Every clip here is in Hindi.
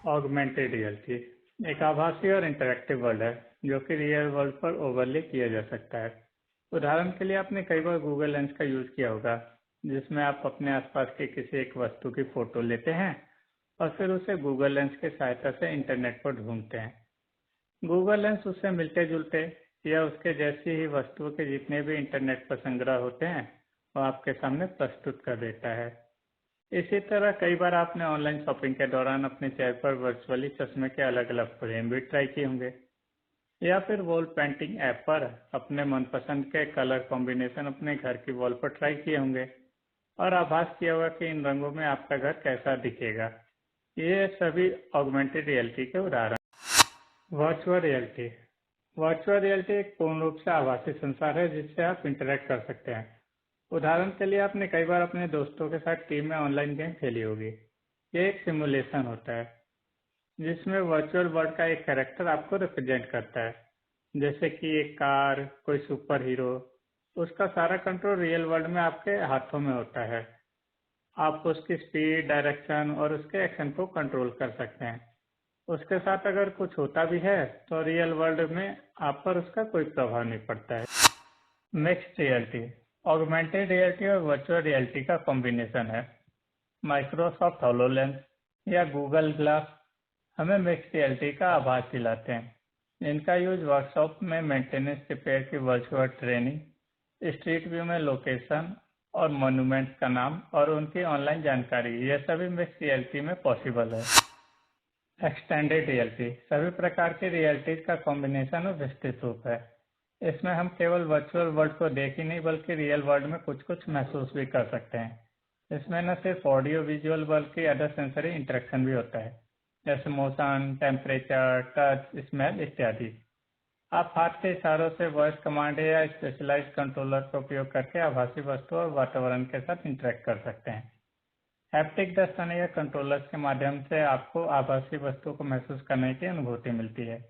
ऑगमेंटेड रियलिटी एक आभासी और इंटरैक्टिव वर्ल्ड है जो कि रियल वर्ल्ड पर ओवरले किया जा सकता है। उदाहरण के लिए आपने कई बार गूगल लेंस का यूज किया होगा, जिसमें आप अपने आसपास की किसी एक वस्तु की फोटो लेते हैं और फिर उसे गूगल लेंस की सहायता से इंटरनेट पर ढूंढते हैं। गूगल लेंस उससे मिलते जुलते या उसके जैसी ही वस्तुओं के जितने भी इंटरनेट पर संग्रह होते हैं वो आपके सामने प्रस्तुत कर देता है। इसी तरह कई बार आपने ऑनलाइन शॉपिंग के दौरान अपने चेहरे पर वर्चुअली चश्मे के अलग अलग फ्रेम भी ट्राई किए होंगे, या फिर वॉल पेंटिंग ऐप पर अपने मनपसंद के कलर कॉम्बिनेशन अपने घर की वॉल पर ट्राई किए होंगे और आभास किया होगा कि इन रंगों में आपका घर कैसा दिखेगा। ये सभी ऑगमेंटेड रियलिटी के उदाहरण। वर्चुअल रियलिटी वर्चुअल रियलिटी एक पूर्ण रूप से आभासी संसार है जिससे आप इंटरेक्ट कर सकते हैं। उदाहरण के लिए आपने कई बार अपने दोस्तों के साथ टीम में ऑनलाइन गेम खेली होगी। ये एक सिमुलेशन होता है जिसमें वर्चुअल वर्ल्ड का एक कैरेक्टर आपको रिप्रेजेंट करता है, जैसे कि एक कार, कोई सुपर हीरो। उसका सारा कंट्रोल रियल वर्ल्ड में आपके हाथों में होता है। आप उसकी स्पीड, डायरेक्शन और उसके एक्शन को कंट्रोल कर सकते हैं। उसके साथ अगर कुछ होता भी है तो रियल वर्ल्ड में आप पर उसका कोई प्रभाव नहीं पड़ता है। मिक्स्ड रियलिटी ऑगमेंटेड रियलिटी और वर्चुअल रियलिटी का कॉम्बिनेशन है। माइक्रोसॉफ्ट हॉलोलेंस या गूगल ग्लास हमें मिक्स्ड रियलिटी का आभास दिलाते हैं। इनका यूज वर्कशॉप में मेंटेनेंस रिपेयर की वर्चुअल ट्रेनिंग, स्ट्रीट व्यू में लोकेशन और मॉन्यूमेंट्स का नाम और उनकी ऑनलाइन जानकारी, यह सभी मिक्स्ड रियलिटी में पॉसिबल है। एक्सटेंडेड रियलिटी सभी प्रकार की रियलिटीज का कॉम्बिनेशन और विस्तृत रूप है। इसमें हम केवल वर्चुअल वर्ल्ड को देख ही नहीं बल्कि रियल वर्ल्ड में कुछ कुछ महसूस भी कर सकते हैं। इसमें न सिर्फ ऑडियो विजुअल बल्कि अदर सेंसरी इंटरेक्शन भी होता है, जैसे मोशन, टेम्परेचर, टच, स्मेल इत्यादि। आप हाथ के इशारों से वॉइस कमांड या स्पेशलाइज्ड कंट्रोलर का उपयोग करके आभासी वस्तु और वातावरण के साथ इंटरेक्ट कर सकते हैं। हैप्टिक दर्शन या कंट्रोलर्स के माध्यम से आपको आभासी वस्तु को महसूस करने की अनुभूति मिलती है।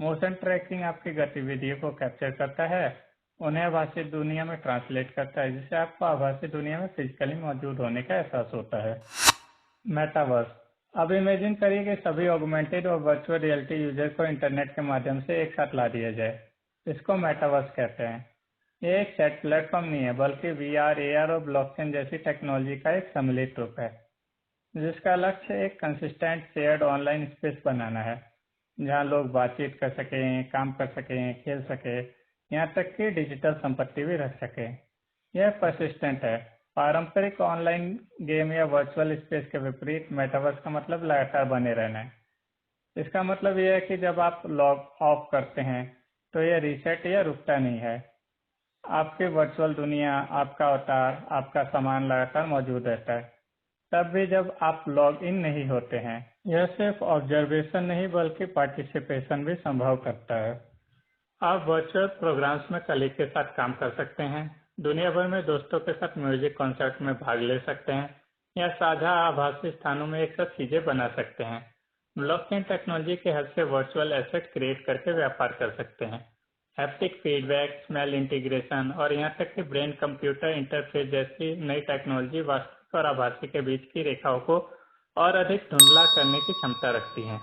मोशन ट्रैकिंग आपकी गतिविधियों को कैप्चर करता है, उन्हें आभासी दुनिया में ट्रांसलेट करता है, जिससे आपको आभासी दुनिया में फिजिकली मौजूद होने का एहसास होता है। मेटावर्स अब इमेजिन करिए कि सभी ऑगमेंटेड और वर्चुअल रियलिटी यूजर को इंटरनेट के माध्यम से एक साथ ला दिया जाए। इसको मेटावर्स कहते हैं। ये एक सेट प्लेटफॉर्म नहीं है बल्कि VR, AR और ब्लॉकचेन जैसी टेक्नोलॉजी का एक सम्मिलित रूप है, जिसका लक्ष्य एक कंसिस्टेंट शेयर्ड ऑनलाइन स्पेस बनाना है जहां लोग बातचीत कर सकें, काम कर सकें, खेल सकें, यहाँ तक कि डिजिटल संपत्ति भी रख सकें। यह परसिस्टेंट है। पारंपरिक ऑनलाइन गेम या वर्चुअल स्पेस के विपरीत मेटावर्स का मतलब लगातार बने रहना है। इसका मतलब यह है कि जब आप लॉग ऑफ करते हैं तो यह रीसेट या रुकता नहीं है। आपकी वर्चुअल दुनिया, आपका अवतार, आपका सामान लगातार मौजूद रहता है, तब भी जब आप लॉग इन नहीं होते हैं। यह सिर्फ ऑब्जर्वेशन नहीं बल्कि पार्टिसिपेशन भी संभव करता है। आप वर्चुअल प्रोग्राम्स में कलीग के साथ काम कर सकते हैं, दुनिया भर में दोस्तों के साथ म्यूजिक कॉन्सर्ट में भाग ले सकते हैं या साझा आभासी स्थानों में एक साथ चीजें बना सकते हैं। ब्लॉकचेन टेक्नोलॉजी के हेल्प से वर्चुअल एसेट क्रिएट करके व्यापार कर सकते हैं। हैप्टिक फीडबैक, स्मेल इंटीग्रेशन और यहाँ तक कि ब्रेन कंप्यूटर इंटरफेस जैसी नई टेक्नोलॉजी वास्तविक और आभासी के बीच की रेखाओं को और अधिक धुंधला करने की क्षमता रखती है।